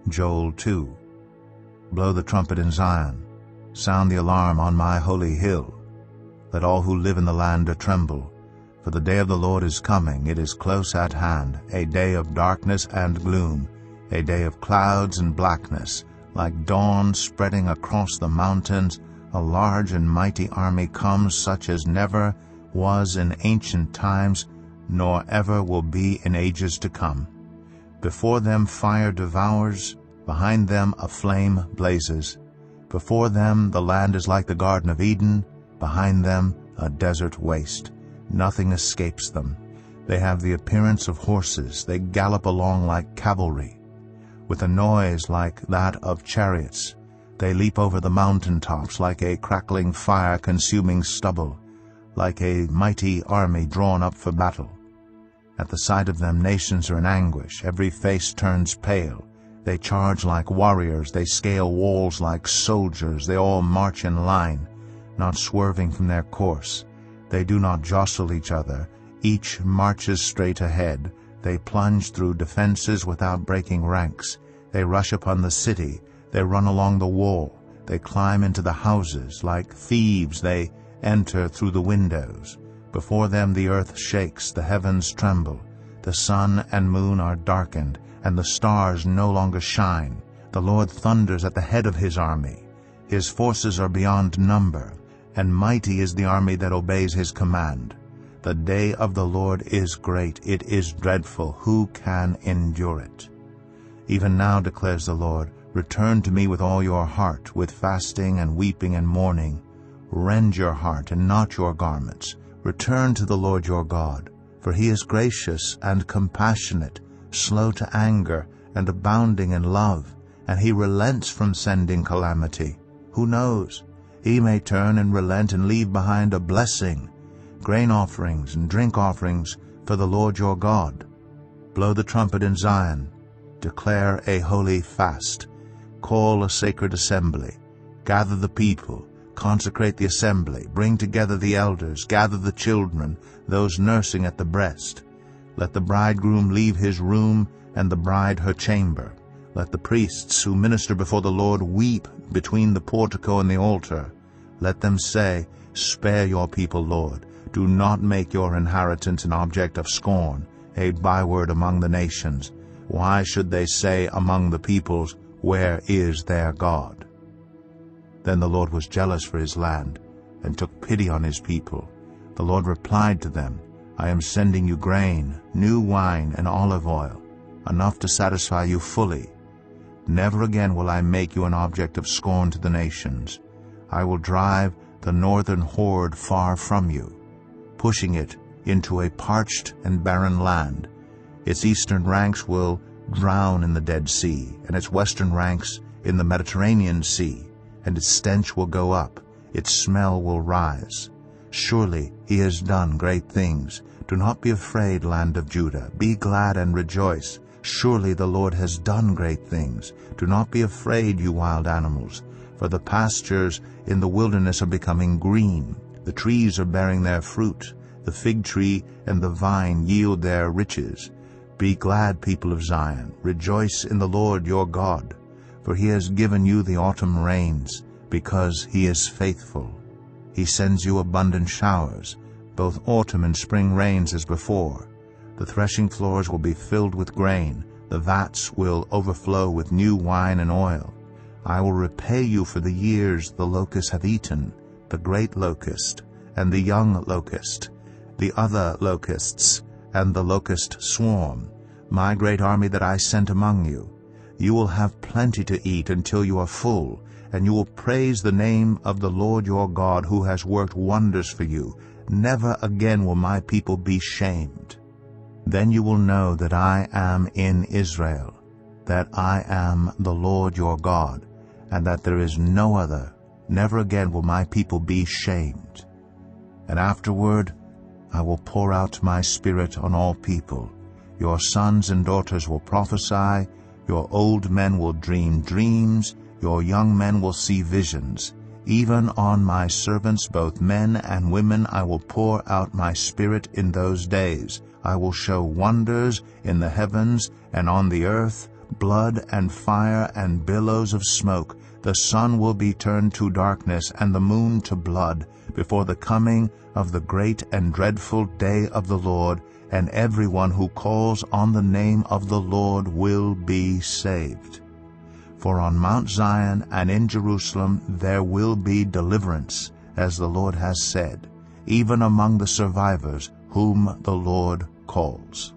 Joel 2. Blow the trumpet in Zion. Sound the alarm on my holy hill. Let all who live in the land tremble. For the day of the Lord is coming, it is close at hand, a day of darkness and gloom, a day of clouds and blackness, like dawn spreading across the mountains. A large and mighty army comes, such as never was in ancient times, nor ever will be in ages to come. Before them fire devours, behind them a flame blazes. Before them the land is like the Garden of Eden, behind them a desert waste. Nothing escapes them. They have the appearance of horses. They gallop along like cavalry, with a noise like that of chariots. They leap over the mountain tops like a crackling fire consuming stubble, like a mighty army drawn up for battle. At the sight of them nations are in anguish. Every face turns pale. They charge like warriors. They scale walls like soldiers. They all march in line, not swerving from their course. They do not jostle each other. Each marches straight ahead. They plunge through defenses without breaking ranks. They rush upon the city. They run along the wall. They climb into the houses. Like thieves they enter through the windows. Before them the earth shakes, the heavens tremble. The sun and moon are darkened, and the stars no longer shine. The Lord thunders at the head of his army. His forces are beyond number, and mighty is the army that obeys his command. The day of the Lord is great. It is dreadful. Who can endure it? Even now, declares the Lord, return to me with all your heart, with fasting and weeping and mourning. Rend your heart and not your garments. Return to the Lord your God, for he is gracious and compassionate, slow to anger and abounding in love, and he relents from sending calamity. Who knows? He may turn and relent and leave behind a blessing, grain offerings and drink offerings for the Lord your God. Blow the trumpet in Zion. Declare a holy fast. Call a sacred assembly. Gather the people. Consecrate the assembly. Bring together the elders. Gather the children, those nursing at the breast. Let the bridegroom leave his room and the bride her chamber. Let the priests who minister before the Lord weep between the portico and the altar. Let them say, spare your people, Lord. Do not make your inheritance an object of scorn, a byword among the nations. Why should they say among the peoples, where is their God? Then the Lord was jealous for his land, and took pity on his people. The Lord replied to them, I am sending you grain, new wine, and olive oil, enough to satisfy you fully. Never again will I make you an object of scorn to the nations. I will drive the northern horde far from you, pushing it into a parched and barren land. Its eastern ranks will drown in the Dead Sea, and its western ranks in the Mediterranean Sea, and its stench will go up, its smell will rise. Surely he has done great things. Do not be afraid, land of Judah. Be glad and rejoice. Surely the Lord has done great things. Do not be afraid, you wild animals, for the pastures in the wilderness are becoming green. The trees are bearing their fruit. The fig tree and the vine yield their riches. Be glad, people of Zion. Rejoice in the Lord your God, for he has given you the autumn rains, because he is faithful. He sends you abundant showers, both autumn and spring rains as before. The threshing floors will be filled with grain. The vats will overflow with new wine and oil. I will repay you for the years the locusts have eaten, the great locust and the young locust, the other locusts and the locust swarm, my great army that I sent among you. You will have plenty to eat until you are full, and you will praise the name of the Lord your God, who has worked wonders for you. Never again will my people be shamed. Then you will know that I am in Israel, that I am the Lord your God, and that there is no other. Never again will my people be shamed. And afterward I will pour out my Spirit on all people. Your sons and daughters will prophesy, your old men will dream dreams, your young men will see visions. Even on my servants, both men and women, I will pour out my Spirit in those days. I will show wonders in the heavens and on the earth, blood and fire and billows of smoke. The sun will be turned to darkness and the moon to blood before the coming of the great and dreadful day of the Lord, and everyone who calls on the name of the Lord will be saved. For on Mount Zion and in Jerusalem there will be deliverance, as the Lord has said, even among the survivors whom the Lord calls.